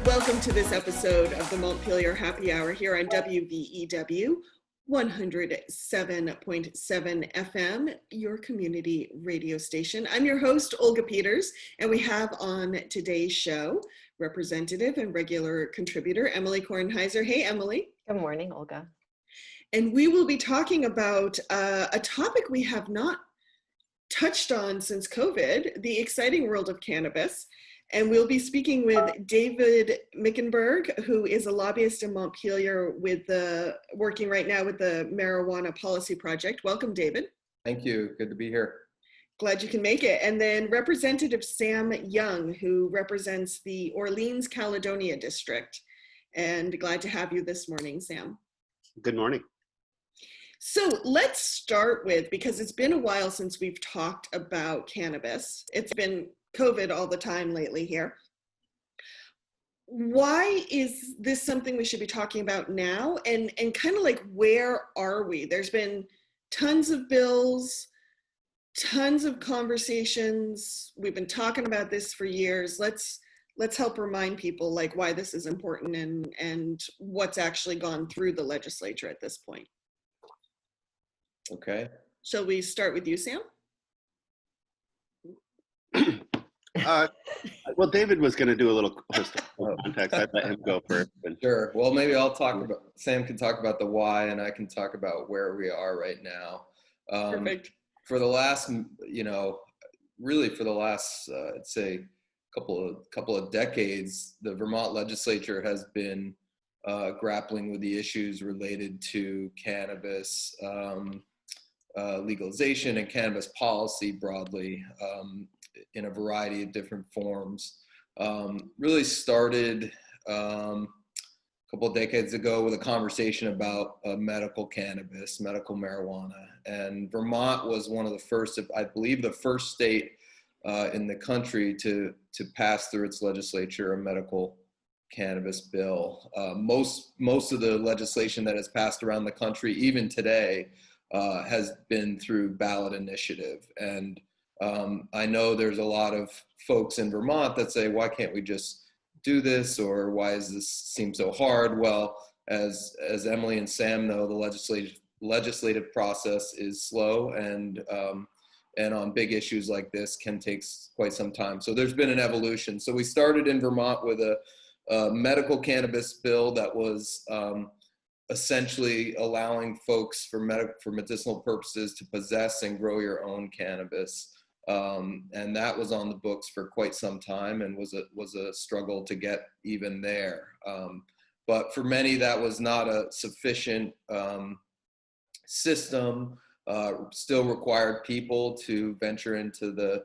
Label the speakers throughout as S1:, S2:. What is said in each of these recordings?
S1: Welcome to this episode of the Montpelier Happy Hour here on WVEW 107.7 FM, your community radio station. I'm your host, Olga Peters, and we have on today's show representative and regular contributor, Emilie Kornheiser. Hey, Emilie.
S2: Good morning, Olga.
S1: And we will be talking about a topic we have not touched on since COVID, the exciting world of cannabis. And we'll be speaking with David Mickenberg, who is a lobbyist in Montpelier working right now with the Marijuana Policy Project. Welcome, David.
S3: Thank you. Good to be here.
S1: Glad you can make it. And then Representative Sam Young, who represents the Orleans Caledonia District. And glad to have you this morning, Sam.
S4: Good morning.
S1: So let's start with, because it's been a while since we've talked about cannabis. It's been COVID all the time lately here. Why is this something we should be talking about now? And kind of like, where are we? There's been tons of bills, tons of conversations. We've been talking about this for years. Let's help remind people like why this is important and what's actually gone through the legislature at this point.
S3: Okay.
S1: Shall we start with you, Sam?
S4: Well, David was going to do a little historical context. I'd let him go first.
S3: Sure. Well, maybe I'll talk about, Sam can talk about the why, and I can talk about where we are right now.
S1: Perfect.
S3: For the last, really for the last, I'd say, couple of decades, the Vermont legislature has been grappling with the issues related to cannabis legalization and cannabis policy broadly. In a variety of different forms. Really started a couple of decades ago with a conversation about medical cannabis, medical marijuana. And Vermont was one of the first, I believe the first state in the country to pass through its legislature a medical cannabis bill. Most of the legislation that has passed around the country, even today, has been through ballot initiative. And I know there's a lot of folks in Vermont that say, why can't we just do this? Or why does this seem so hard? Well, as Emilie and Sam know, the legislative process is slow and on big issues like this can take quite some time. So there's been an evolution. So we started in Vermont with a medical cannabis bill that was essentially allowing folks for medicinal purposes to possess and grow your own cannabis. And that was on the books for quite some time and was a struggle to get even there. But for many, that was not a sufficient system, still required people to venture into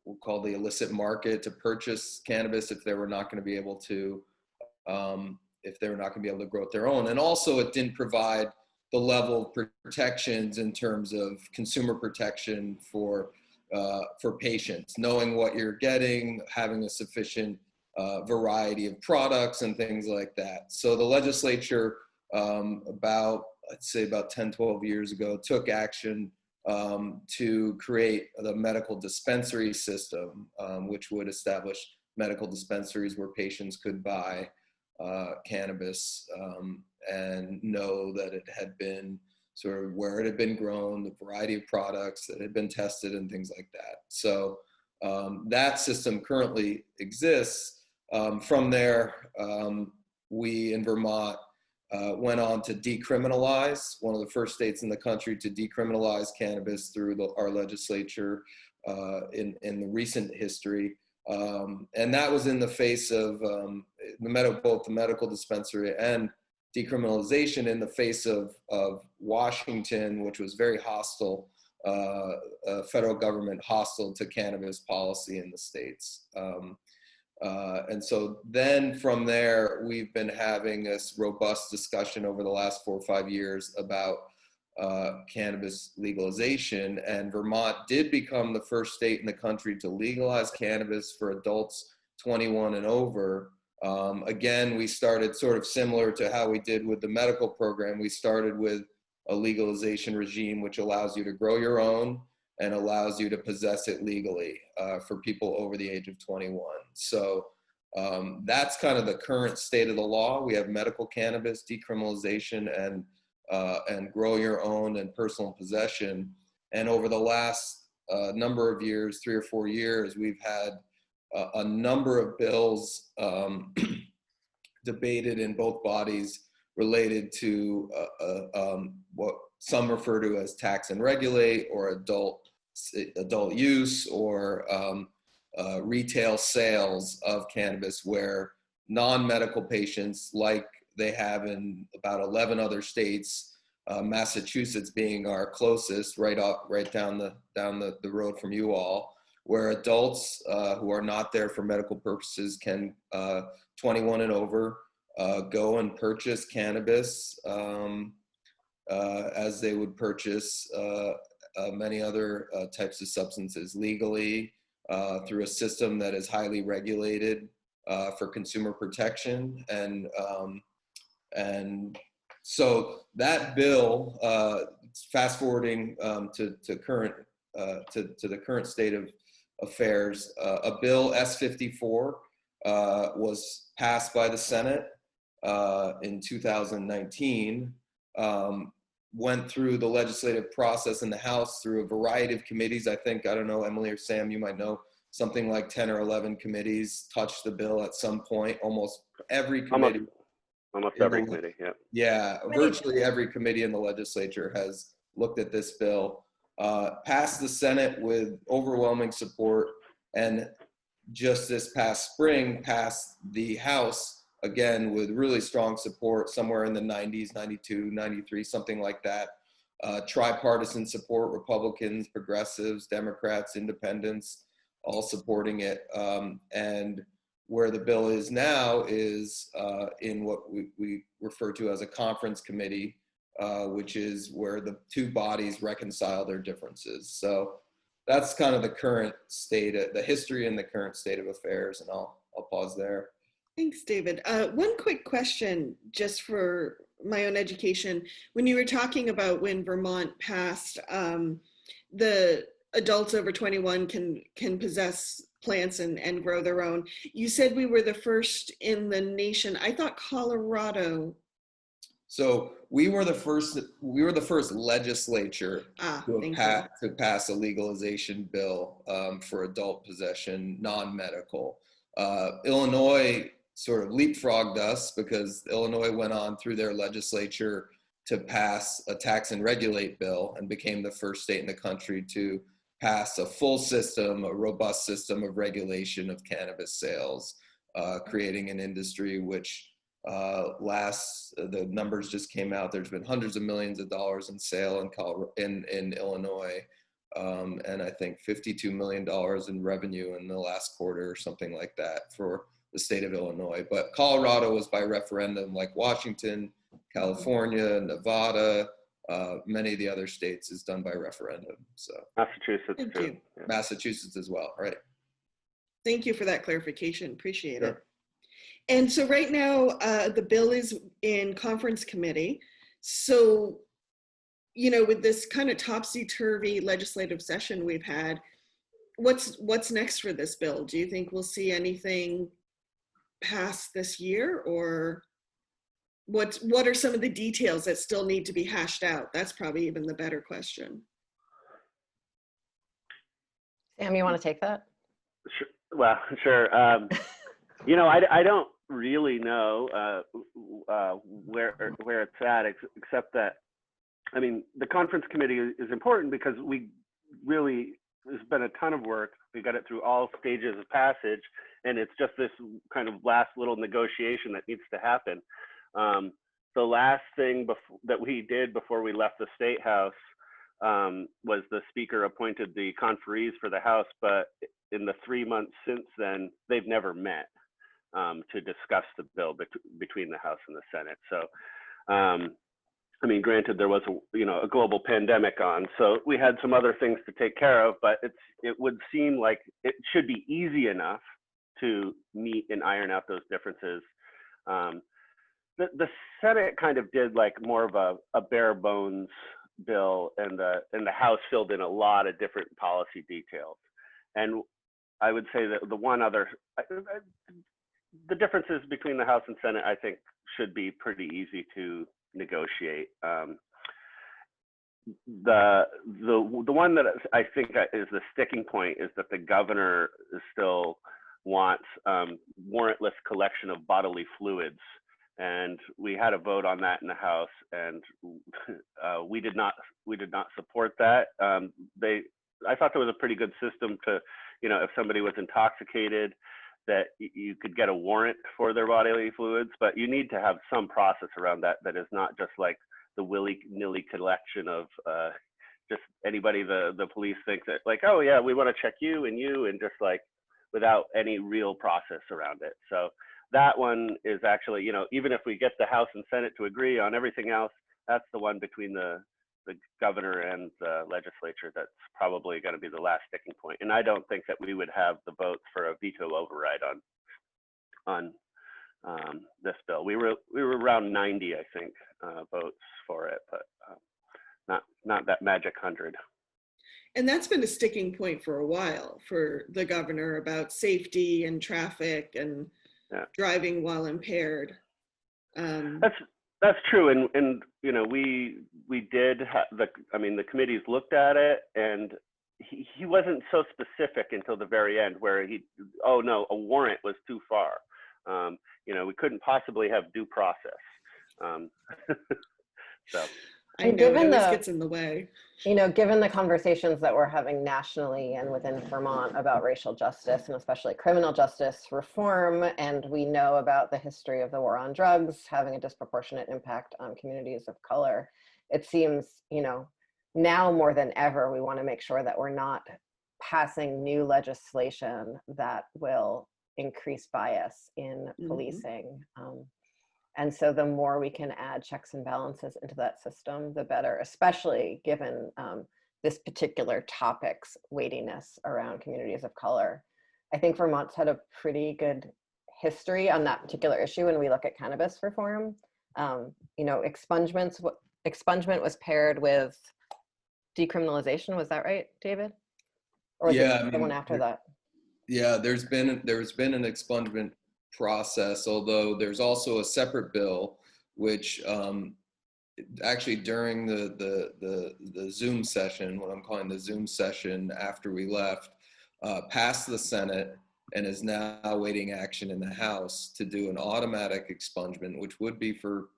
S3: we'll call the illicit market to purchase cannabis if they were not going to be able to, grow it their own. And also it didn't provide the level of protections in terms of consumer protection for patients, knowing what you're getting, having a sufficient variety of products and things like that. So the legislature about 10, 12 years ago took action to create the medical dispensary system, which would establish medical dispensaries where patients could buy cannabis and know that it had been sort of where it had been grown, the variety of products that had been tested and things like that. So that system currently exists. From there, we in Vermont went on to decriminalize, one of the first states in the country to decriminalize cannabis through our legislature in the recent history. And that was in the face of both the medical dispensary and decriminalization in the face of Washington, which was very hostile, federal government hostile to cannabis policy in the states. And so then from there, we've been having this robust discussion over the last 4 or 5 years about cannabis legalization, and Vermont did become the first state in the country to legalize cannabis for adults 21 and over. Again, we started sort of similar to how we did with the medical program. We started with a legalization regime which allows you to grow your own and allows you to possess it legally for people over the age of 21. So That's kind of the current state of the law. We have medical cannabis decriminalization and grow your own and personal possession. And over the last number of years, 3 or 4 years, we've had a number of bills debated in both bodies related to what some refer to as tax and regulate, or adult use, or retail sales of cannabis, where non-medical patients, like they have in about 11 other states, Massachusetts being our closest, right down the road from you all, where adults who are not there for medical purposes can 21 and over go and purchase cannabis as they would purchase many other types of substances legally through a system that is highly regulated for consumer protection. And so that bill, fast forwarding to the current state of affairs, a bill S-54 was passed by the Senate in 2019, went through the legislative process in the House through a variety of committees. I don't know, Emilie or Sam, you might know, something like 10 or 11 committees touched the bill at some point. Almost every committee.
S4: Almost every committee, yeah.
S3: Yeah, virtually every committee in the legislature has looked at this bill. Passed the Senate with overwhelming support, and just this past spring passed the House again with really strong support, somewhere in the 90s, 92, 93, something like that. Tripartisan support, Republicans, progressives, Democrats, independents, all supporting it. And where the bill is now is in what we refer to as a conference committee, which is where the two bodies reconcile their differences. So that's kind of the current state, the history and the current state of affairs, and I'll pause there.
S1: Thanks, David. One quick question, just for my own education. When you were talking about when Vermont passed, the adults over 21 can possess plants and grow their own, you said we were the first in the nation. I thought Colorado.
S3: So we were the first legislature to pass a legalization bill for adult possession, non-medical. Illinois sort of leapfrogged us because Illinois went on through their legislature to pass a tax and regulate bill and became the first state in the country to pass a full system, a robust system of regulation of cannabis sales, creating an industry which the numbers just came out. There's been hundreds of millions of dollars in sale in Illinois, and I think $52 million in revenue in the last quarter or something like that for the state of Illinois. But Colorado was by referendum, like Washington, California, Nevada, many of the other states is done by referendum. So
S4: Massachusetts too.
S3: Yeah. Massachusetts as well, right?
S1: Thank you for that clarification. Appreciate it. And so right now, the bill is in conference committee. So, with this kind of topsy-turvy legislative session we've had, what's next for this bill? Do you think we'll see anything pass this year, or what are some of the details that still need to be hashed out? That's probably even the better question.
S2: Sam, you want to take that?
S4: Sure. Well, sure. I don't really know where it's at, except that, the conference committee is important because there's been a ton of work. We got it through all stages of passage, and it's just this kind of last little negotiation that needs to happen. The last thing that we did before we left the State House was the Speaker appointed the conferees for the House, but in the 3 months since then, they've never met to discuss the bill between the House and the Senate. So, granted, there was a global pandemic on, so we had some other things to take care of, but it would seem like it should be easy enough to meet and iron out those differences. The Senate kind of did like more of a bare bones bill, and the House filled in a lot of different policy details. And I would say that the one other, the differences between the House and Senate, I think, should be pretty easy to negotiate. The one that I think is the sticking point is that the governor still wants warrantless collection of bodily fluids, and we had a vote on that in the House, and we did not support that. I thought there was a pretty good system to, if somebody was intoxicated, that you could get a warrant for their bodily fluids, but you need to have some process around that is not just like the willy-nilly collection of just anybody the police think that, like, oh yeah, we want to check you, and just like without any real process around it. So that one is actually, even if we get the House and Senate to agree on everything else, that's the one between the governor and the legislature that's probably going to be the last sticking point. And I don't think that we would have the votes for a veto override on this bill. We were around 90, I think, votes for it, but not that magic 100.
S1: And that's been a sticking point for a while for the governor about safety and traffic and driving while impaired.
S4: That's true, and we did the committees looked at it, and he wasn't so specific until the very end, where a warrant was too far. We couldn't possibly have due process. So.
S1: I know, it always gets in the way.
S2: Given the conversations that we're having nationally and within Vermont about racial justice and especially criminal justice reform, and we know about the history of the war on drugs having a disproportionate impact on communities of color, it seems, now more than ever, we want to make sure that we're not passing new legislation that will increase bias in policing. And so the more we can add checks and balances into that system, the better, especially given this particular topic's weightiness around communities of color. I think Vermont's had a pretty good history on that particular issue when we look at cannabis reform. Expungement was paired with decriminalization. Was that right, David? Or was it the one after that?
S3: Yeah, there's been an expungement process, although there's also a separate bill which actually during the Zoom session, what I'm calling the Zoom session after we left, passed the Senate and is now awaiting action in the House to do an automatic expungement, which would be for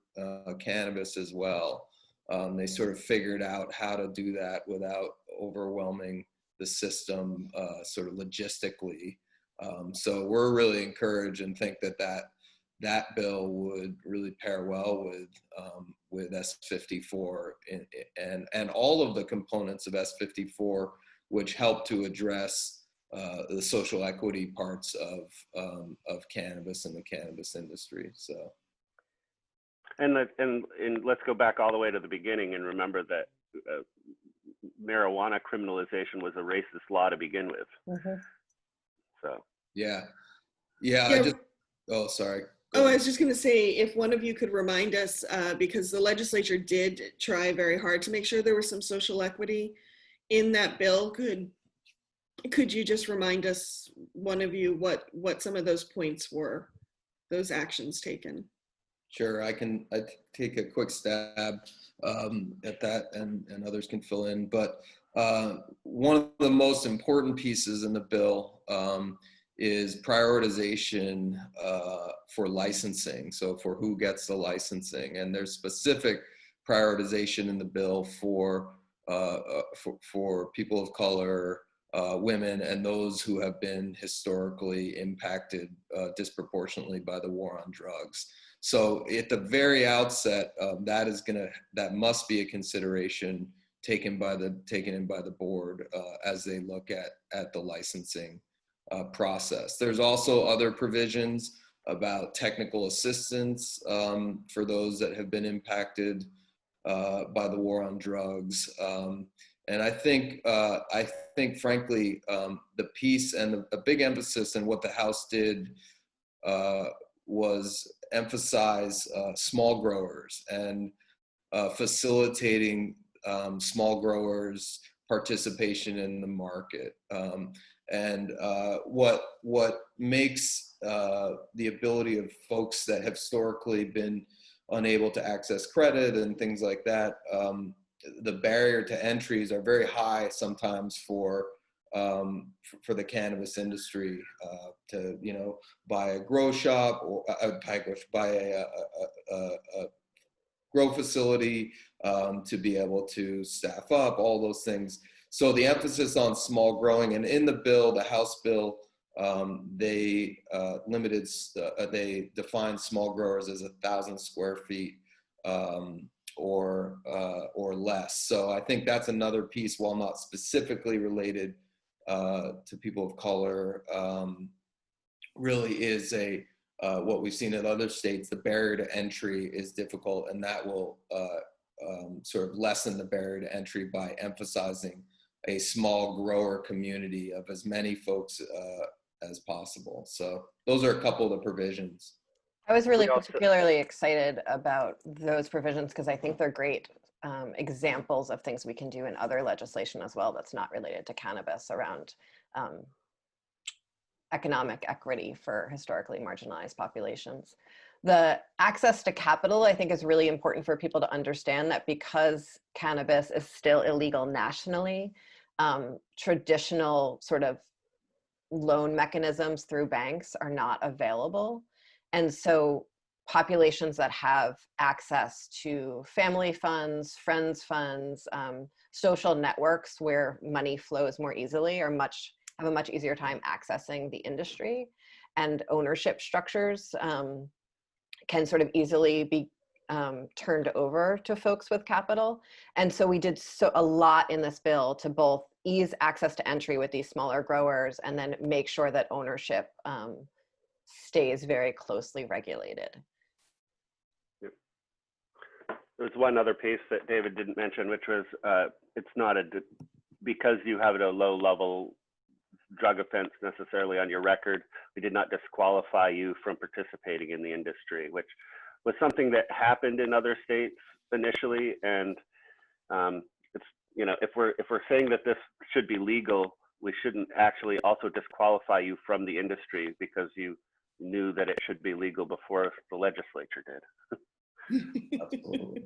S3: cannabis as well. They sort of figured out how to do that without overwhelming the system sort of logistically. So we're really encouraged and think that bill would really pair well with S54 and all of the components of S54, which help to address the social equity parts of cannabis and the cannabis industry. So,
S4: and let's go back all the way to the beginning and remember that marijuana criminalization was a racist law to begin with. So
S3: yeah. Sorry.
S1: I was just going to say, if one of you could remind us, because the legislature did try very hard to make sure there was some social equity in that bill. Could you just remind us, one of you, what some of those points were, those actions taken?
S3: Sure, I take a quick stab at that, and others can fill in. But one of the most important pieces in the bill is prioritization for licensing. So for who gets the licensing, and there's specific prioritization in the bill for people of color, women, and those who have been historically impacted disproportionately by the war on drugs. So at the very outset, that must be a consideration taken in by the board as they look at the licensing process. There's also other provisions about technical assistance for those that have been impacted by the war on drugs. And I think frankly, the piece and a big emphasis in what the House did was emphasize small growers and facilitating small growers participation in the market. And what makes the ability of folks that have historically been unable to access credit and things like that, the barrier to entries are very high sometimes for the cannabis industry, to, you know, buy a grow shop or buy a grow facility, to be able to staff up, all those things. So the emphasis on small growing, and in the bill, the House bill, they they define small growers as 1,000 square feet or less. So I think that's another piece, while not specifically related to people of color, really is what we've seen in other states. The barrier to entry is difficult, and that will sort of lessen the barrier to entry by emphasizing a small grower community of as many folks as possible. So those are a couple of the provisions.
S2: I was really particularly excited about those provisions because I think they're great examples of things we can do in other legislation as well that's not related to cannabis, around economic equity for historically marginalized populations. The access to capital, I think, is really important for people to understand that because cannabis is still illegal nationally, traditional sort of loan mechanisms through banks are not available. And so populations that have access to family funds, friends funds, social networks where money flows more easily have a much easier time accessing the industry, and ownership structures can sort of easily be turned over to folks with capital. And so we did a lot in this bill to both ease access to entry with these smaller growers and then make sure that ownership stays very closely regulated.
S4: There's one other piece that David didn't mention, which was it's not because you have a low level drug offense necessarily on your record, we did not disqualify you from participating in the industry, which was something that happened in other states initially. And it's, you know, if we're saying that this should be legal, we shouldn't actually also disqualify you from the industry because you knew that it should be legal before the legislature did.
S3: Absolutely.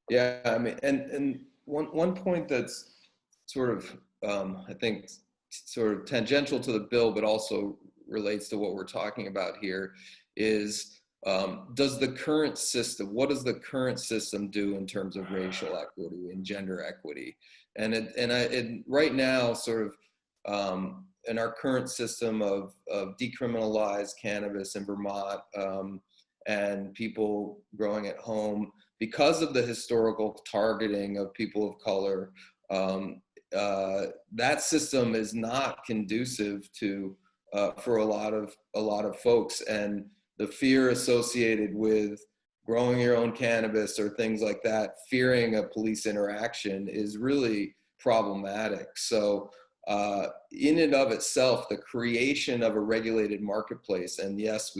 S3: Yeah, I mean, and one point that's sort of I think sort of tangential to the bill, but also relates to what we're talking about here, is what does the current system do in terms of racial equity and gender equity? And right now, sort of in our current system of decriminalized cannabis in Vermont, and people growing at home, because of the historical targeting of people of color, that system is not conducive to for a lot of folks, and the fear associated with growing your own cannabis or things like that, fearing a police interaction, is really problematic. So in and of itself, the creation of a regulated marketplace, and yes,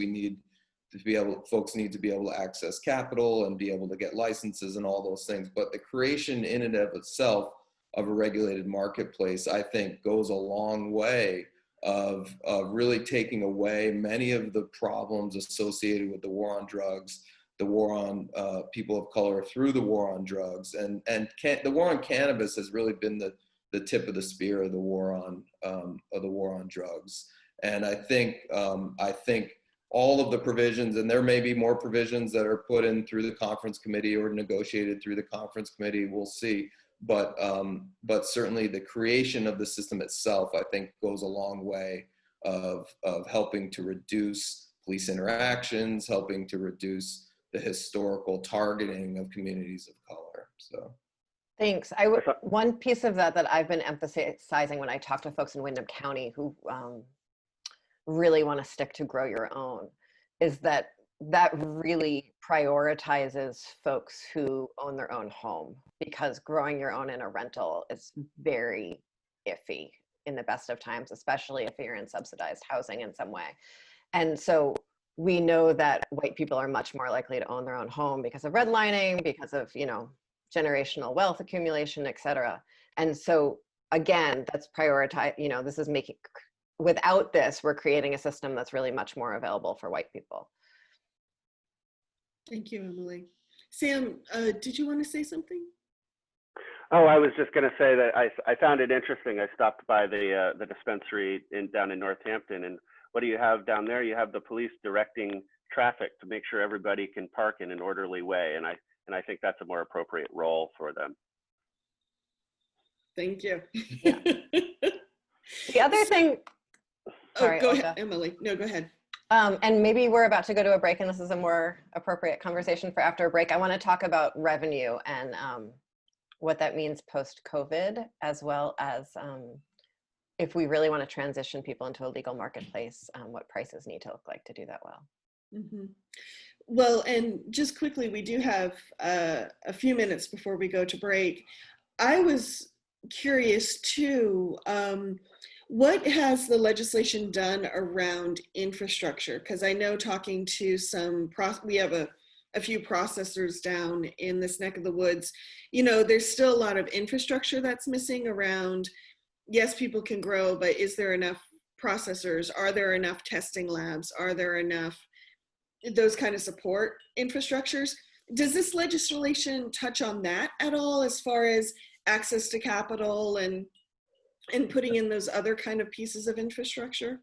S3: folks need to be able to access capital and be able to get licenses and all those things, but the creation in and of itself of a regulated marketplace, I think, goes a long way of really taking away many of the problems associated with the war on drugs, the war on people of color through the war on drugs, and the war on cannabis has really been the tip of the spear of the war on drugs. And I think all of the provisions, and there may be more provisions that are put in through the conference committee or negotiated through the conference committee, we'll see. But certainly the creation of the system itself, I think, goes a long way of helping to reduce police interactions, helping to reduce the historical targeting of communities of color. So.
S2: Thanks. One piece of that I've been emphasizing when I talk to folks in Windham County who really want to stick to grow your own is that really prioritizes folks who own their own home, because growing your own in a rental is very iffy in the best of times, especially if you're in subsidized housing in some way. And so we know that white people are much more likely to own their own home because of redlining, because of, you know, generational wealth accumulation, et cetera. And so again, that's prioritize, this is making, without this, we're creating a system that's really much more available for white people.
S1: Thank you, Emilie. Sam, did you want to say something?
S4: Oh, I was just going to say that I found it interesting. I stopped by the dispensary down in Northampton, and what do you have down there? You have the police directing traffic to make sure everybody can park in an orderly way, and I think that's a more appropriate role for them.
S1: Thank you.
S2: Yeah. The other thing. Sorry,
S1: go
S2: Olga.
S1: ahead, Emilie. No, go ahead.
S2: And maybe we're about to go to a break, and this is a more appropriate conversation for after a break. I want to talk about revenue and what that means post-COVID, as well as if we really want to transition people into a legal marketplace, what prices need to look like to do that well.
S1: Mm-hmm. Well, and just quickly, we do have a few minutes before we go to break. I was curious too, what has the legislation done around infrastructure? Because I know talking to we have a few processors down in this neck of the woods, there's still a lot of infrastructure that's missing around, yes, people can grow, but is there enough processors? Are there enough testing labs? Are there enough, those kind of support infrastructures? Does this legislation touch on that at all, as far as access to capital and putting in those other kind of pieces of infrastructure?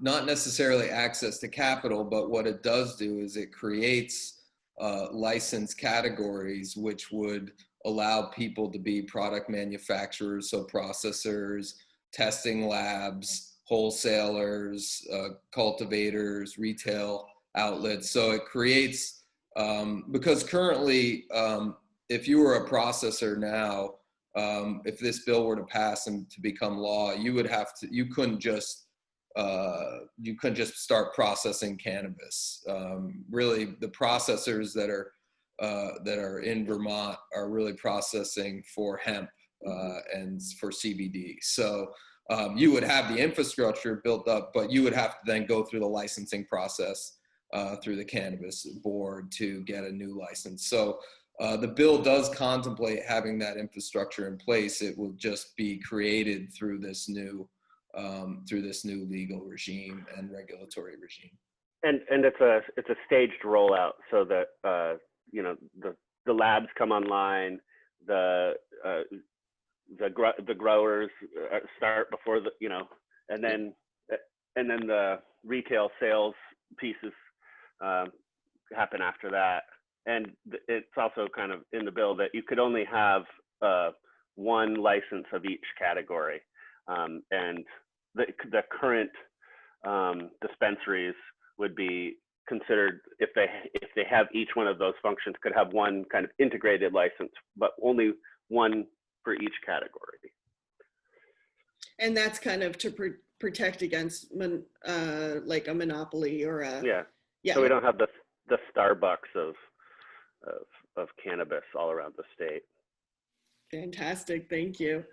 S3: Not necessarily access to capital, but what it does do is it creates licensed categories which would allow people to be product manufacturers, so processors, testing labs, wholesalers, cultivators, retail outlets. So it creates, because currently, if you were a processor now, if this bill were to pass and to become law, you couldn't just start processing cannabis. Really, the processors that are in Vermont are really processing for hemp and for CBD. So you would have the infrastructure built up, but you would have to then go through the licensing process through the cannabis board to get a new license. So the bill does contemplate having that infrastructure in place. It will just be created through this new legal regime and regulatory regime. And
S4: it's a staged rollout, so that the labs come online, the growers start before and then the retail sales pieces happen after that. And it's also kind of in the bill that you could only have one license of each category, and the current dispensaries would be considered, if they have each one of those functions, could have one kind of integrated license, but only one for each category.
S1: And that's kind of to protect against like a monopoly or a
S4: So we don't have the Starbucks of cannabis all around the state.
S1: Fantastic, thank you.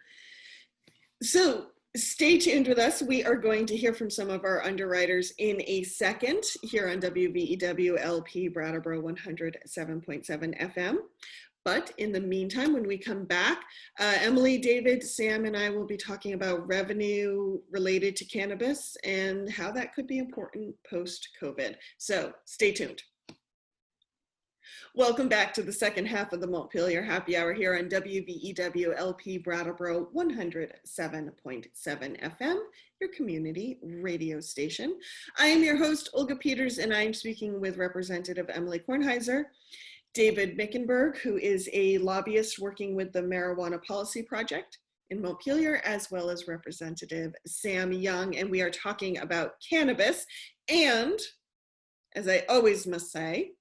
S1: So stay tuned with us. We are going to hear from some of our underwriters in a second here on WVEW LP Brattleboro 107.7 FM. But in the meantime, when we come back, Emilie, David, Sam, and I will be talking about revenue related to cannabis and how that could be important post-COVID. So stay tuned. Welcome back to the second half of the Montpelier Happy Hour here on WVEW LP Brattleboro 107.7 FM, your community radio station. I am your host, Olga Peters, and I am speaking with Representative Emilie Kornheiser, David Mickenberg, who is a lobbyist working with the Marijuana Policy Project in Montpelier, as well as Representative Sam Young, and we are talking about cannabis. And, as I always must say,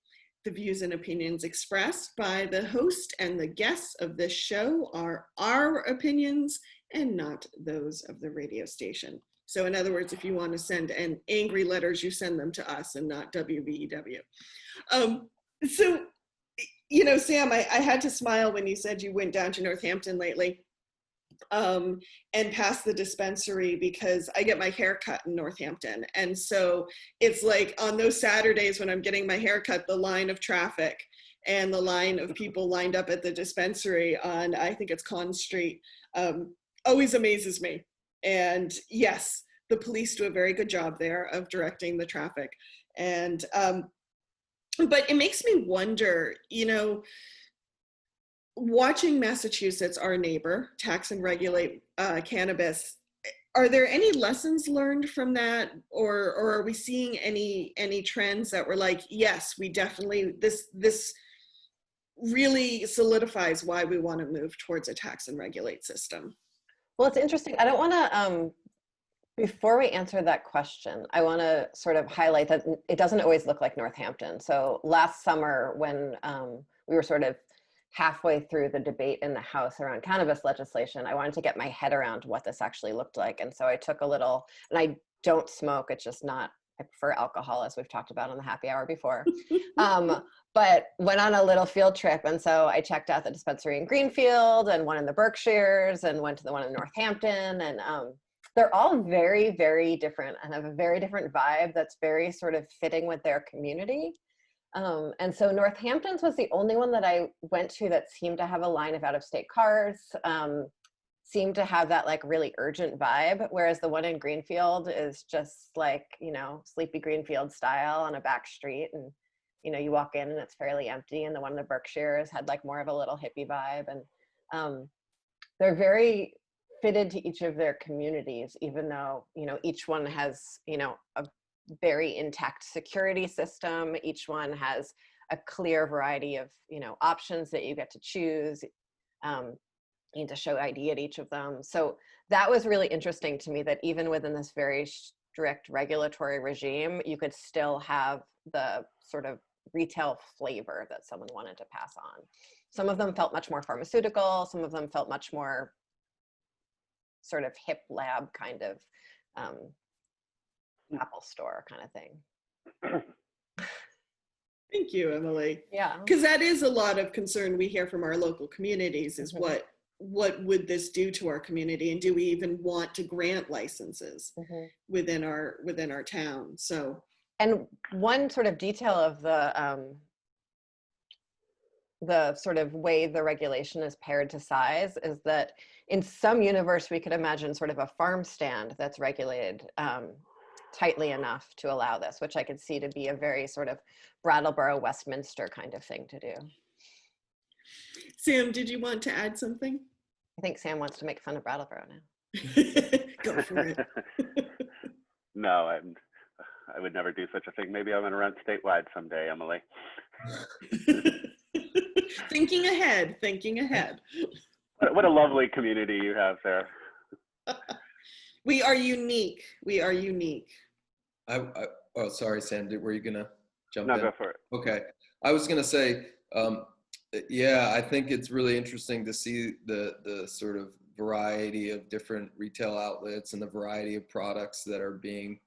S1: the views and opinions expressed by the host and the guests of this show are our opinions and not those of the radio station. So in other words, if you want to send angry letters, you send them to us and not WVEW. So, Sam, I had to smile when you said you went down to Northampton lately and past the dispensary, because I get my hair cut in Northampton. And so it's like on those Saturdays when I'm getting my hair cut, the line of traffic. and the line of people lined up at the dispensary on, I think it's Conn Street, always amazes me. And yes, the police do a very good job there of directing the traffic. And, but it makes me wonder, you know, watching Massachusetts, our neighbor, tax and regulate cannabis, are there any lessons learned from that, or are we seeing any trends that were like, yes, we definitely, this really solidifies why we want to move towards a tax and regulate system?
S2: Well, it's interesting. I don't want to, before we answer that question, I want to sort of highlight that it doesn't always look like Northampton. So last summer when we were sort of halfway through the debate in the House around cannabis legislation, I wanted to get my head around what this actually looked like. And so I took a little, and I don't smoke, it's just not, I prefer alcohol, as we've talked about on the happy hour before. But went on a little field trip. And so I checked out the dispensary in Greenfield and one in the Berkshires and went to the one in Northampton. And they're all very, very different and have a very different vibe that's very sort of fitting with their community. And so Northampton's was the only one that I went to that seemed to have a line of out-of-state cars, seemed to have that like really urgent vibe, whereas the one in Greenfield is just like, you know, sleepy Greenfield style on a back street, and you know, you walk in and it's fairly empty. And the one in the Berkshires had like more of a little hippie vibe, and they're very fitted to each of their communities, even though, you know, each one has, you know, a very intact security system. Each one has a clear variety of, you know, options that you get to choose. You need to show ID at each of them. So that was really interesting to me, that even within this very strict regulatory regime, you could still have the sort of retail flavor that someone wanted to pass on. Some of them felt much more pharmaceutical. Some of them felt much more sort of hip lab kind of Apple store kind of thing.
S1: Thank you, Emilie.
S2: Yeah.
S1: Because that is a lot of concern we hear from our local communities is what would this do to our community, and do we even want to grant licenses within our town? So,
S2: and one sort of detail of the sort of way the regulation is paired to size is that in some universe we could imagine sort of a farm stand that's regulated tightly enough to allow this, which I could see to be a very sort of Brattleboro, Westminster kind of thing to do.
S1: Sam, did you want to add something?
S2: I think Sam wants to make fun of Brattleboro now.
S1: Go for it.
S4: No, I would never do such a thing. Maybe I'm going to run statewide someday, Emilie.
S1: Thinking ahead, thinking ahead.
S4: What a lovely community you have there.
S1: We are unique. We are unique.
S3: Oh, sorry, Sam. Were you gonna jump
S4: No,
S3: in?
S4: go for it.
S3: Okay. I was gonna say, yeah, I think it's really interesting to see the sort of variety of different retail outlets and the variety of products that are being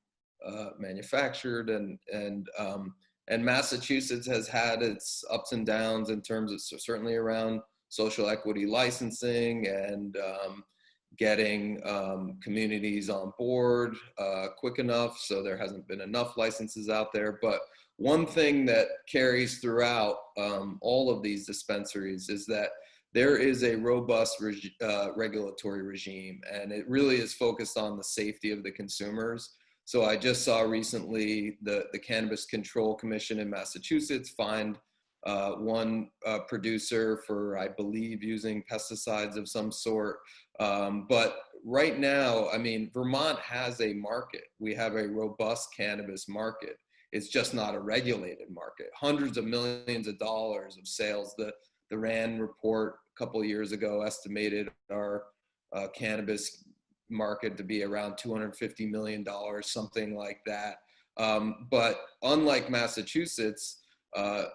S3: manufactured, and Massachusetts has had its ups and downs in terms of certainly around social equity licensing and getting communities on board quick enough. So there hasn't been enough licenses out there. But one thing that carries throughout all of these dispensaries is that there is a robust regulatory regime, and it really is focused on the safety of the consumers. So I just saw recently the Cannabis Control Commission in Massachusetts fined one producer for, I believe, using pesticides of some sort. But right now, I mean, Vermont has a market. We have a robust cannabis market. It's just not a regulated market. Hundreds of millions of dollars of sales. The RAND report a couple of years ago estimated our cannabis market to be around $250 million, something like that. But unlike Massachusetts,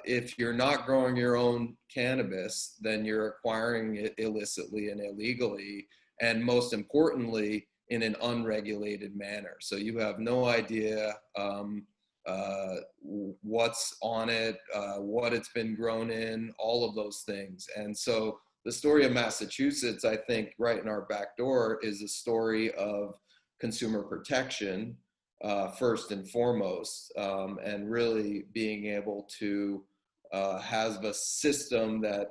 S3: if you're not growing your own cannabis, then you're acquiring it illicitly and illegally, and most importantly, in an unregulated manner. So you have no idea what's on it, what it's been grown in, all of those things. And so the story of Massachusetts, I think, right in our back door is a story of consumer protection, first and foremost, and really being able to has a system that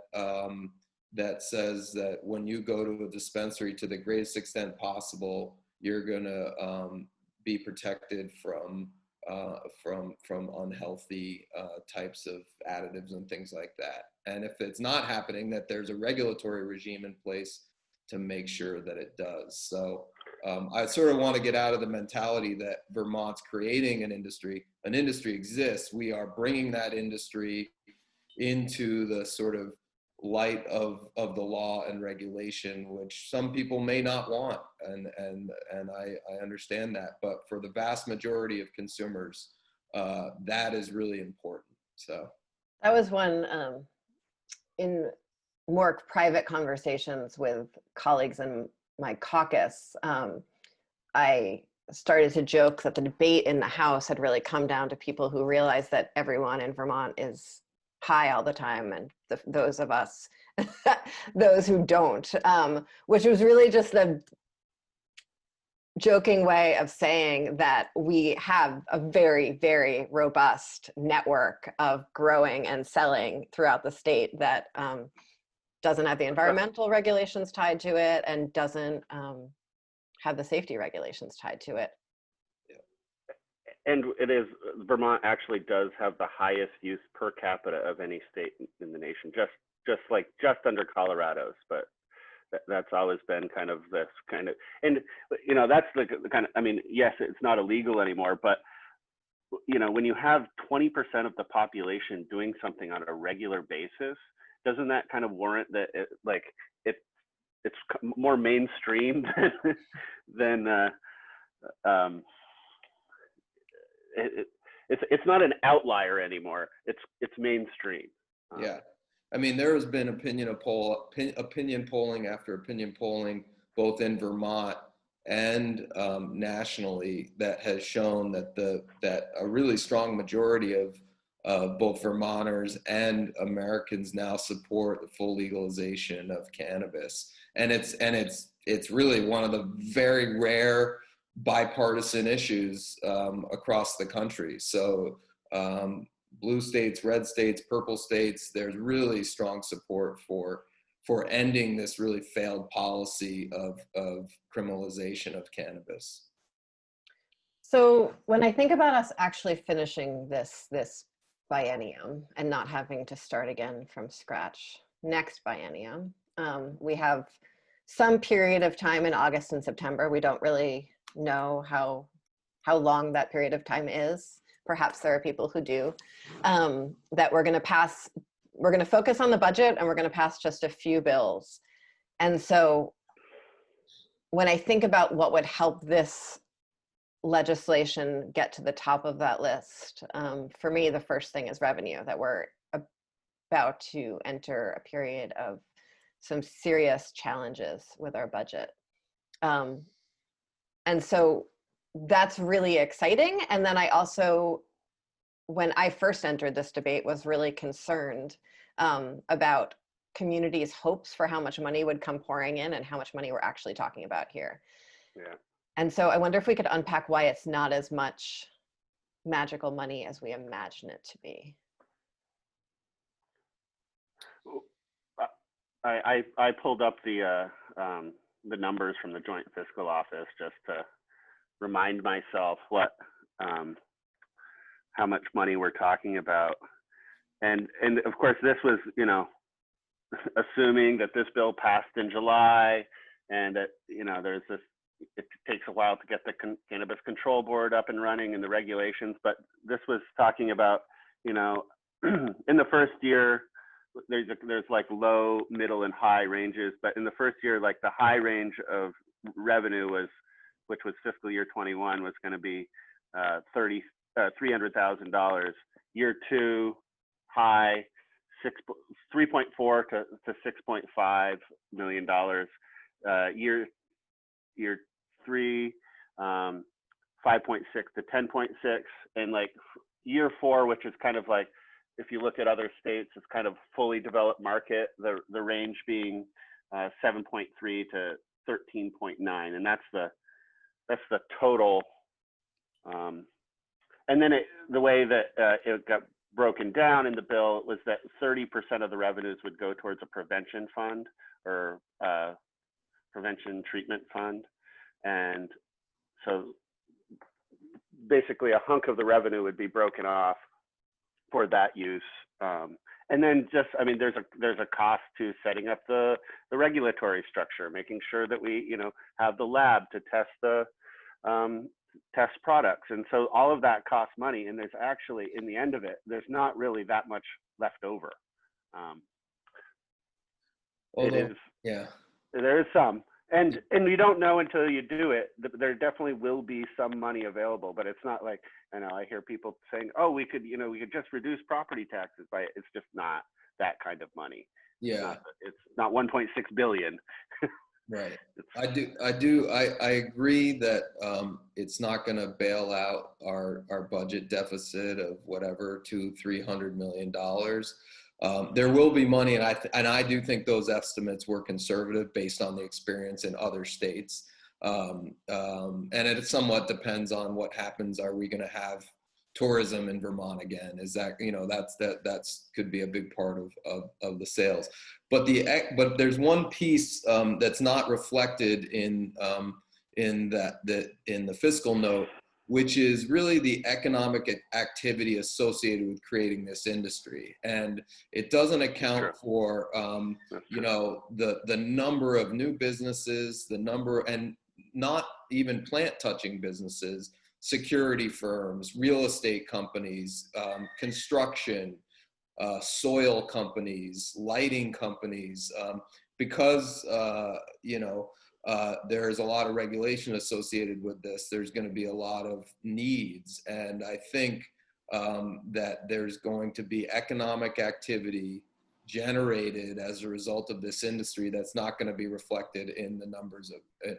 S3: that says that when you go to a dispensary, to the greatest extent possible, you're gonna be protected from unhealthy types of additives and things like that. And if it's not happening, that there's a regulatory regime in place to make sure that it does. So I sort of want to get out of the mentality that Vermont's creating an industry. An industry exists. We are bringing that industry into the sort of light of the law and regulation, which some people may not want, and I understand that. But for the vast majority of consumers, that is really important. So
S2: that was one in more private conversations with colleagues in my caucus. I started to joke that the debate in the House had really come down to people who realized that everyone in Vermont is high all the time, and those of us, those who don't, which was really just the joking way of saying that we have a very, very robust network of growing and selling throughout the state that doesn't have the environmental regulations tied to it and doesn't have the safety regulations tied to it.
S4: And it is, Vermont actually does have the highest use per capita of any state in the nation, just under Colorado's, but that's always been kind of this kind of, and you know, that's the kind of, I mean, yes, it's not illegal anymore, but you know, when you have 20% of the population doing something on a regular basis, doesn't that kind of warrant that it's more mainstream than it's not an outlier anymore. It's mainstream.
S3: Yeah, I mean, there has been opinion polling after opinion polling, both in Vermont and nationally, that has shown that a really strong majority of both Vermonters and Americans now support the full legalization of cannabis, and it's really one of the very rare bipartisan issues across the country. So blue states, red states, purple states, there's really strong support for ending this really failed policy of criminalization of cannabis.
S2: So when I think about us actually finishing this biennium and not having to start again from scratch next biennium, we have some period of time in August and September. We don't really know how long that period of time is. Perhaps there are people who do, that we're going to focus on the budget and we're going to pass just a few bills. And so when I think about what would help this legislation get to the top of that list, for me, the first thing is revenue, that we're about to enter a period of some serious challenges with our budget. And so that's really exciting. And then I also, when I first entered this debate, was really concerned about communities' hopes for how much money would come pouring in and how much money we're actually talking about here.
S4: Yeah.
S2: And so I wonder if we could unpack why it's not as much magical money as we imagine it to be.
S4: I pulled up the numbers from the Joint Fiscal Office just to remind myself what how much money we're talking about, and of course this was, you know, assuming that this bill passed in July, and that, you know, there's this, it takes a while to get the Cannabis Control Board up and running and the regulations, but this was talking about, you know, in the first year, there's like low, middle, and high ranges, but in the first year, like the high range of revenue was, which was fiscal year 21, was going to be $300,000. Year two, high, 3.4 to $6.5 million. Year three, 5.6 to 10.6, and like year four, which is kind of like, if you look at other states, it's kind of fully developed market, the range being 7.3 to 13.9, and that's the total. And then the way that it got broken down in the bill was that 30% of the revenues would go towards a prevention fund or prevention treatment fund. And so basically a hunk of the revenue would be broken off for that use. And then just, I mean, there's a cost to setting up the regulatory structure, making sure that we, you know, have the lab to test the test products. And so all of that costs money. And there's actually, in the end of it, there's not really that much left over. There is some. And you don't know until you do it. There definitely will be some money available, but it's not like, I know I hear people saying, "Oh, we could just reduce property taxes by it." It's just not that kind of money.
S3: Yeah,
S4: it's not 1.6 billion.
S3: Right. I agree that it's not going to bail out our budget deficit of whatever $200-300 million. There will be money, and I do think those estimates were conservative based on the experience in other states. And it somewhat depends on what happens. Are we going to have tourism in Vermont again? Is that, you know, that's could be a big part of the sales. But there's one piece that's not reflected in the fiscal note, which is really the economic activity associated with creating this industry. And it doesn't account for, you know, the number of new businesses, the number, and not even plant touching businesses, security firms, real estate companies, construction, soil companies, lighting companies, because, you know, there's a lot of regulation associated with this. There's going to be a lot of needs. And I think that there's going to be economic activity generated as a result of this industry that's not going to be reflected in the numbers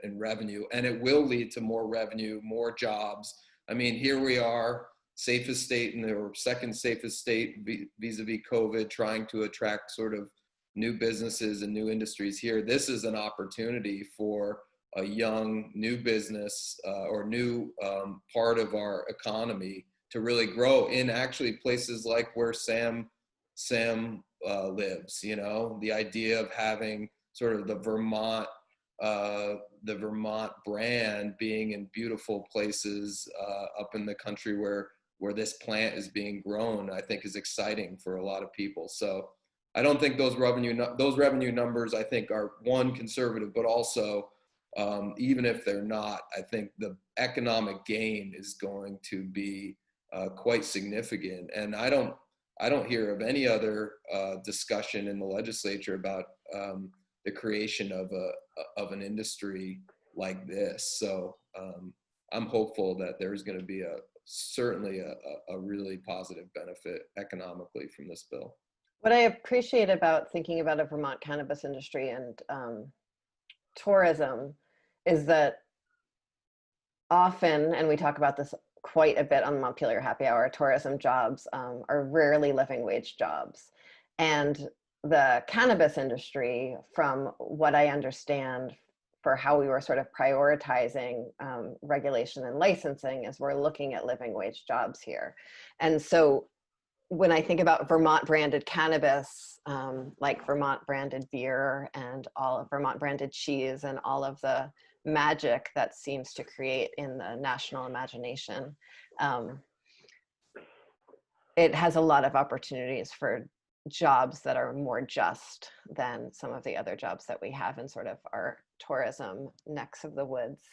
S3: in revenue. And it will lead to more revenue, more jobs. I mean, here we are, safest state or second safest state vis-a-vis COVID, trying to attract sort of new businesses and new industries here. This is an opportunity for a young new business or new part of our economy to really grow in actually places like where Sam lives. You know, the idea of having sort of the Vermont brand being in beautiful places up in the country where this plant is being grown, I think is exciting for a lot of people. So I don't think those revenue numbers, I think, are one, conservative, but also even if they're not, I think the economic gain is going to be quite significant. And I don't hear of any other discussion in the legislature about the creation of an industry like this. So I'm hopeful that there's going to be certainly a really positive benefit economically from this bill.
S2: What I appreciate about thinking about a Vermont cannabis industry and tourism is that often, and we talk about this quite a bit on the Montpelier Happy Hour, tourism jobs are rarely living wage jobs. And the cannabis industry, from what I understand for how we were sort of prioritizing regulation and licensing, is we're looking at living wage jobs here. And so when I think about Vermont branded cannabis, like Vermont branded beer and all of Vermont branded cheese and all of the magic that seems to create in the national imagination, it has a lot of opportunities for jobs that are more just than some of the other jobs that we have in sort of our tourism necks of the woods.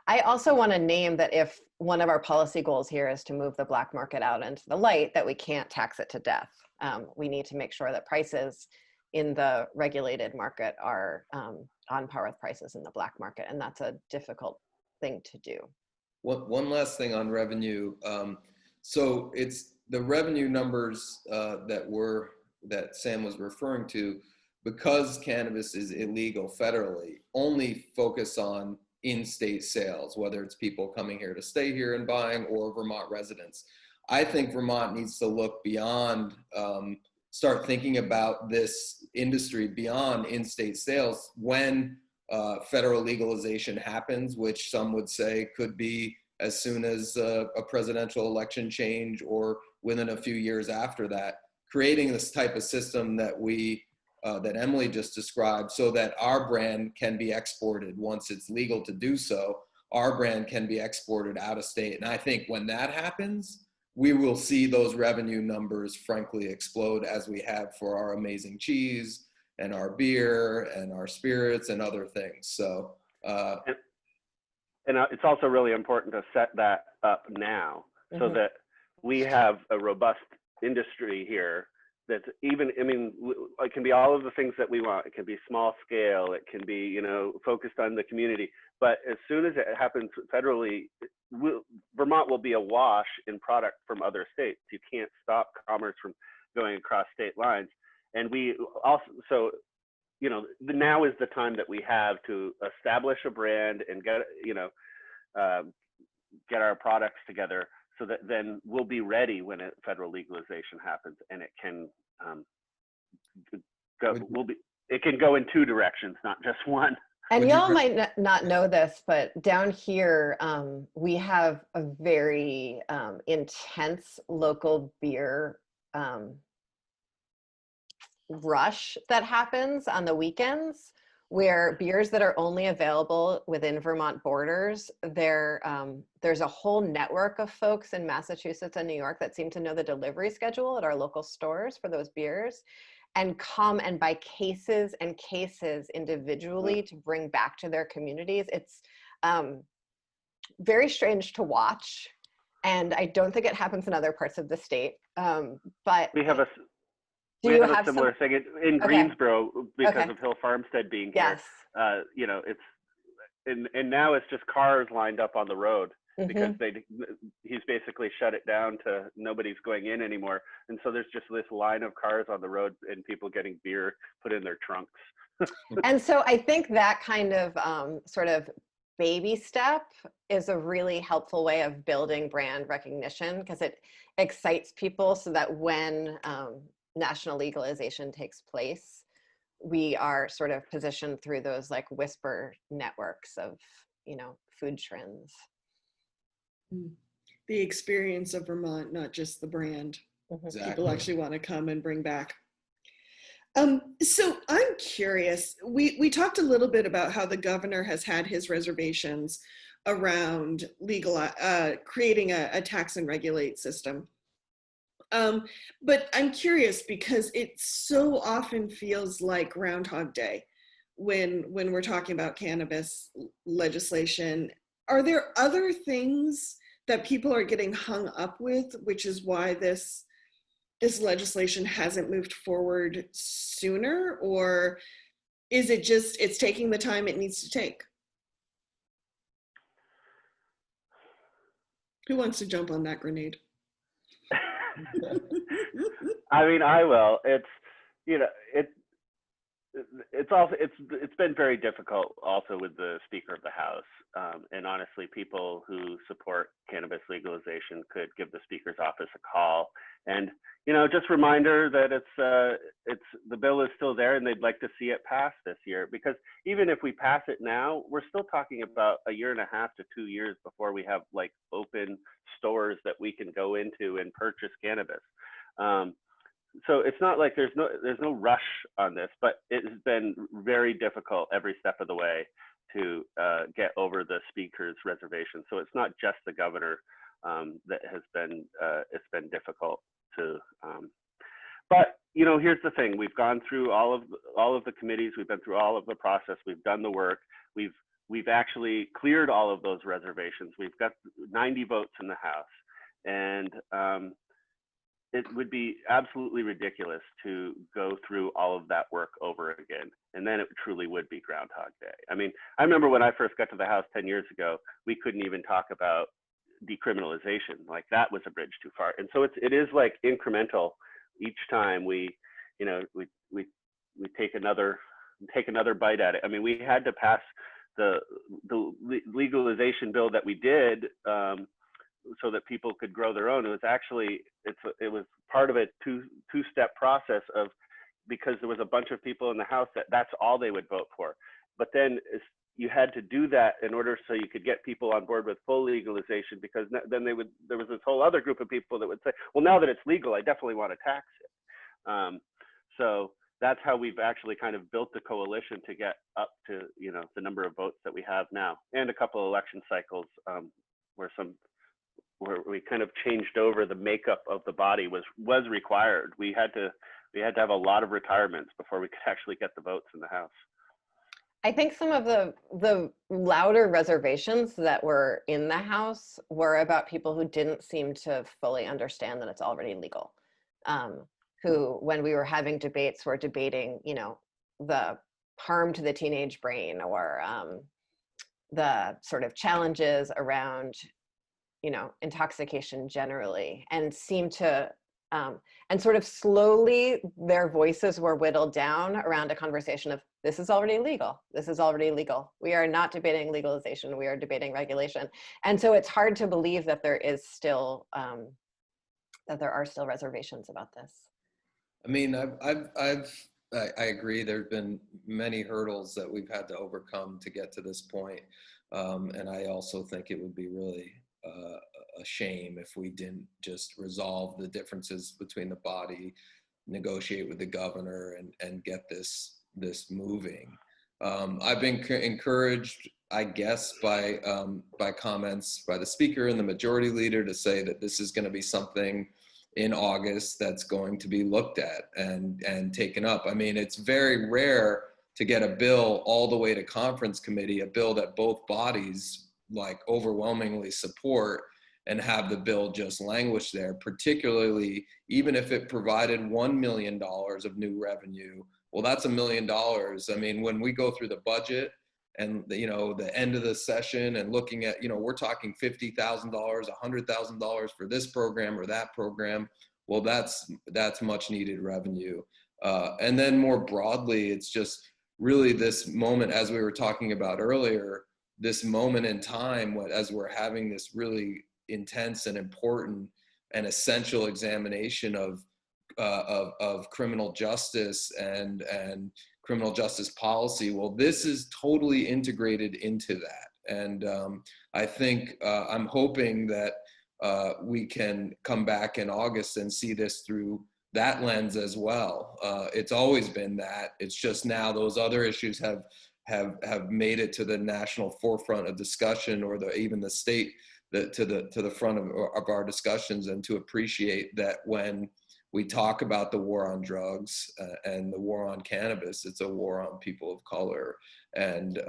S2: I also want to name that if one of our policy goals here is to move the black market out into the light, that we can't tax it to death. We need to make sure that prices in the regulated market are on par with prices in the black market, and that's a difficult thing to do.
S3: One last thing on revenue. So it's the revenue numbers that Sam was referring to, because cannabis is illegal federally, only focus on in-state sales, whether it's people coming here to stay here and buying or Vermont residents. I think Vermont needs to look beyond, start thinking about this industry beyond in-state sales when federal legalization happens, which some would say could be as soon as a presidential election change or within a few years after that, creating this type of system that that Emilie just described, so that our brand can be exported once it's legal to do so. Our brand can be exported out of state. And I think when that happens, we will see those revenue numbers frankly explode, as we have for our amazing cheese and our beer and our spirits and other things. So,
S4: and it's also really important to set that up now, so that we have a robust industry here that's even, I mean, it can be all of the things that we want. It can be small scale. It can be, you know, focused on the community. But as soon as it happens federally, Vermont will be awash in product from other states. You can't stop commerce from going across state lines. And we also, so, you know, now is the time that we have to establish a brand and get, you know, get our products together, so that then we'll be ready when a federal legalization happens, and it can go. It can go in two directions, not just one.
S2: And y'all might not know this, but down here, we have a very intense local beer rush that happens on the weekends, where beers that are only available within Vermont borders, there's a whole network of folks in Massachusetts and New York that seem to know the delivery schedule at our local stores for those beers, and come and buy cases and cases individually to bring back to their communities. It's very strange to watch, and I don't think it happens in other parts of the state. But
S4: we have a similar thing in Greensboro because of Hill Farmstead being here.
S2: Yes.
S4: You know, it's and now it's just cars lined up on the road because he's basically shut it down to nobody's going in anymore, and so there's just this line of cars on the road and people getting beer put in their trunks.
S2: And so I think that kind of sort of baby step is a really helpful way of building brand recognition, because it excites people, so that when national legalization takes place, we are sort of positioned through those like whisper networks of, you know, food trends.
S1: The experience of Vermont, not just the brand.
S3: Exactly.
S1: People actually want to come and bring back. So I'm curious, we talked a little bit about how the governor has had his reservations around creating a tax and regulate system. But I'm curious, because it so often feels like Groundhog Day when we're talking about cannabis legislation. Are there other things that people are getting hung up with, which is why this legislation hasn't moved forward sooner? Or is it just, it's taking the time it needs to take? Who wants to jump on that grenade?
S4: I mean, I will. It's, you know, it's also, it's been very difficult also with the Speaker of the House. And honestly, people who support cannabis legalization could give the Speaker's office a call. And, you know, just reminder that the bill is still there and they'd like to see it passed this year, because even if we pass it now, we're still talking about 1.5 years to 2 years before we have like open stores that we can go into and purchase cannabis. So it's not like there's no rush on this, but it has been very difficult every step of the way to get over the Speaker's reservation. So it's not just the governor that has been, it's been difficult to, but you know, here's the thing: we've gone through all of the committees, we've been through all of the process, we've done the work, we've actually cleared all of those reservations. We've got 90 votes in the House, and it would be absolutely ridiculous to go through all of that work over again. And then it truly would be Groundhog Day. I mean, I remember when I first got to the House 10 years ago, we couldn't even talk about decriminalization. Like, that was a bridge too far. And so it is like incremental. Each time we take another bite at it. I mean, we had to pass the legalization bill that we did so that people could grow their own. It was actually, it was part of a two-step process of, because there was a bunch of people in the House that's all they would vote for. But then you had to do that in order so you could get people on board with full legalization, because then there was this whole other group of people that would say, well, now that it's legal, I definitely want to tax it. So that's how we've actually kind of built the coalition to get up to, you know, the number of votes that we have now, and a couple of election cycles where we kind of changed over the makeup of the body was required. We had to have a lot of retirements before we could actually get the votes in the House.
S2: I think some of the louder reservations that were in the House were about people who didn't seem to fully understand that it's already legal. Who, when we were having debates, were debating, you know, the harm to the teenage brain, or the sort of challenges around, you know, intoxication generally, and seemed to, and sort of slowly their voices were whittled down around a conversation of, this is already legal. This is already legal. We are not debating legalization. We are debating regulation. And so it's hard to believe that there is still, that there are still reservations about this.
S3: I mean, I agree. There've been many hurdles that we've had to overcome to get to this point. And I also think it would be really a shame if we didn't just resolve the differences between the body, negotiate with the governor, and get this moving. I've been encouraged, I guess, by comments by the speaker and the majority leader to say that this is going to be something in August that's going to be looked at and taken up. I mean, it's very rare to get a bill all the way to conference committee, a bill that both bodies like overwhelmingly support, and have the bill just languish there, particularly even if it provided $1 million of new revenue. Well, that's $1 million. I mean, when we go through the budget and the end of the session and looking at, we're talking $50,000, $100,000 for this program or that program. Well, that's much needed revenue. And then more broadly, it's just really this moment, as we were talking about earlier, this moment in time as we're having this really intense and important and essential examination of criminal justice and criminal justice policy. Well, this is totally integrated into that. And I think I'm hoping that we can come back in August and see this through that lens as well. It's always been that. It's just now those other issues have made it to the national forefront of discussion, or even the state to the front of our discussions, and to appreciate that when we talk about the war on drugs and the war on cannabis, it's a war on people of color and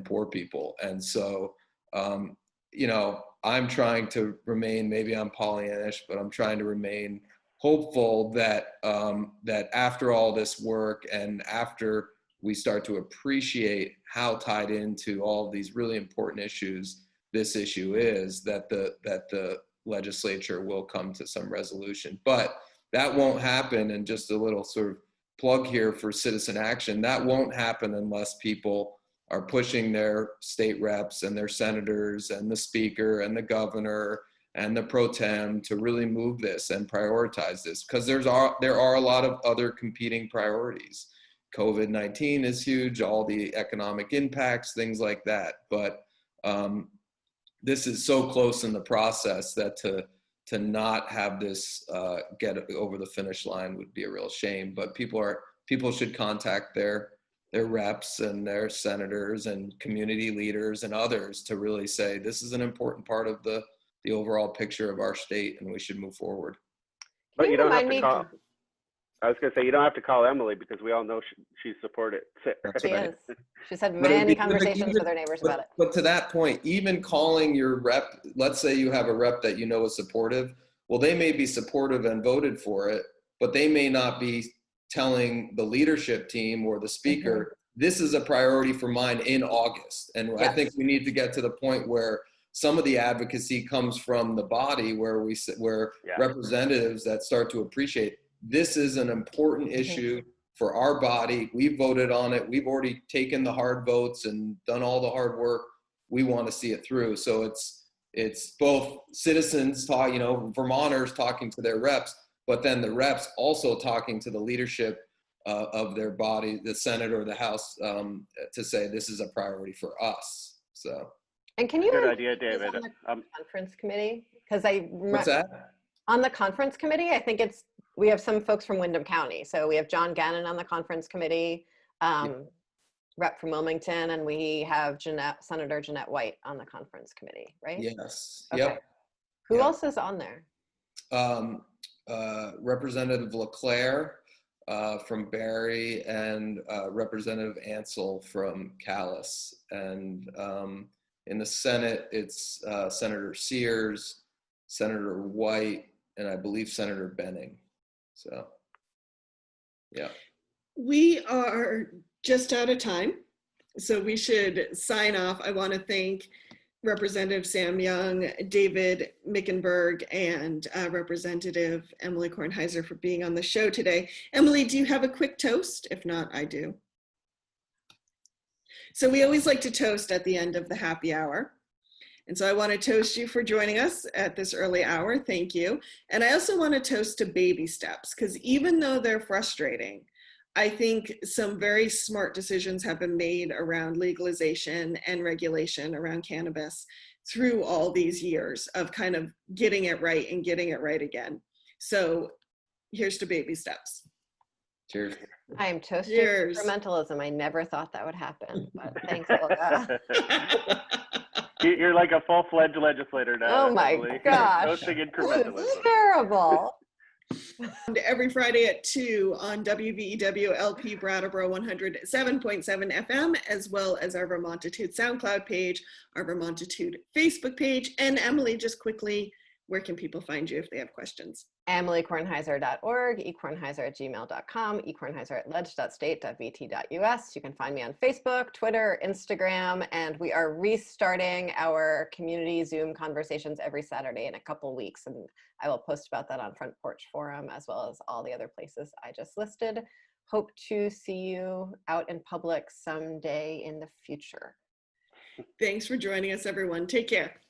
S3: poor people. And so, I'm trying to remain, maybe I'm Pollyannish, but I'm trying to remain hopeful that that after all this work and after we start to appreciate how tied into all of these really important issues this issue is, that the legislature will come to some resolution. But that won't happen, and just a little sort of plug here for citizen action, that won't happen unless people are pushing their state reps and their senators and the speaker and the governor and the pro tem to really move this and prioritize this, because there are a lot of other competing priorities. COVID-19 is huge, all the economic impacts, things like that. But this is so close in the process that to not have this get over the finish line would be a real shame. But people should contact their reps and their senators and community leaders and others to really say, this is an important part of the overall picture of our state, and we should move forward.
S4: But you don't have to call. I was going to say, you don't have to call Emilie, because we all know she's supported it.
S3: That's
S2: She
S3: right.
S2: is. She's had many conversations with her neighbors about it.
S3: But to that point, even calling your rep, let's say you have a rep that is supportive, well, they may be supportive and voted for it, but they may not be telling the leadership team or the speaker, this is a priority for mine in August. And yes. I think we need to get to the point where some of the advocacy comes from the body, where representatives that start to appreciate this is an important issue for our body. We voted on it. We've already taken the hard votes and done all the hard work. We want to see it through. So it's both citizens Vermonters talking to their reps, but then the reps also talking to the leadership of their body, the Senate or the House, to say this is a priority for us. So.
S2: And can you
S4: Good idea, David.
S2: on the conference committee? Because
S3: What's that?
S2: On the conference committee, I think we have some folks from Windham County. So we have John Gannon on the conference committee, rep from Wilmington, and we have Senator Jeanette White on the conference committee, right?
S3: Yes.
S2: Okay.
S3: Yep.
S2: Who else is on there?
S3: Representative LeClaire from Barry, and Representative Ansel from Calais. And in the Senate, it's Senator Sears, Senator White, and I believe Senator Benning. So, yeah.
S1: We are just out of time, so we should sign off. I want to thank Representative Sam Young, David Mickenberg, and Representative Emilie Kornheiser for being on the show today. Emilie, do you have a quick toast? If not, I do. So we always like to toast at the end of the happy hour. And so I want to toast you for joining us at this early hour. Thank you. And I also want to toast to baby steps, because even though they're frustrating, I think some very smart decisions have been made around legalization and regulation around cannabis through all these years of kind of getting it right and getting it right again. So here's to baby steps.
S3: Cheers.
S2: I am toasting
S1: Cheers.
S2: incrementalism. I never thought that would happen, but thanks, Olga.
S4: You're like a full-fledged legislator now.
S2: Oh my
S4: Emilie.
S2: gosh.
S4: Toasting
S2: This
S4: incrementalism.
S2: is terrible.
S1: Every Friday at 2 on WVEW LP Brattleboro 107.7 FM, as well as our Vermontitude SoundCloud page, our Vermontitude Facebook page. And Emilie, just quickly, where can people find you if they have questions?
S2: EmilieKornheiser.org, eKornheiser@gmail.com, eKornheiser@ledge.state.vt.us. You can find me on Facebook, Twitter, Instagram, and we are restarting our community Zoom conversations every Saturday in a couple weeks. And I will post about that on Front Porch Forum, as well as all the other places I just listed. Hope to see you out in public someday in the future.
S1: Thanks for joining us, everyone. Take care.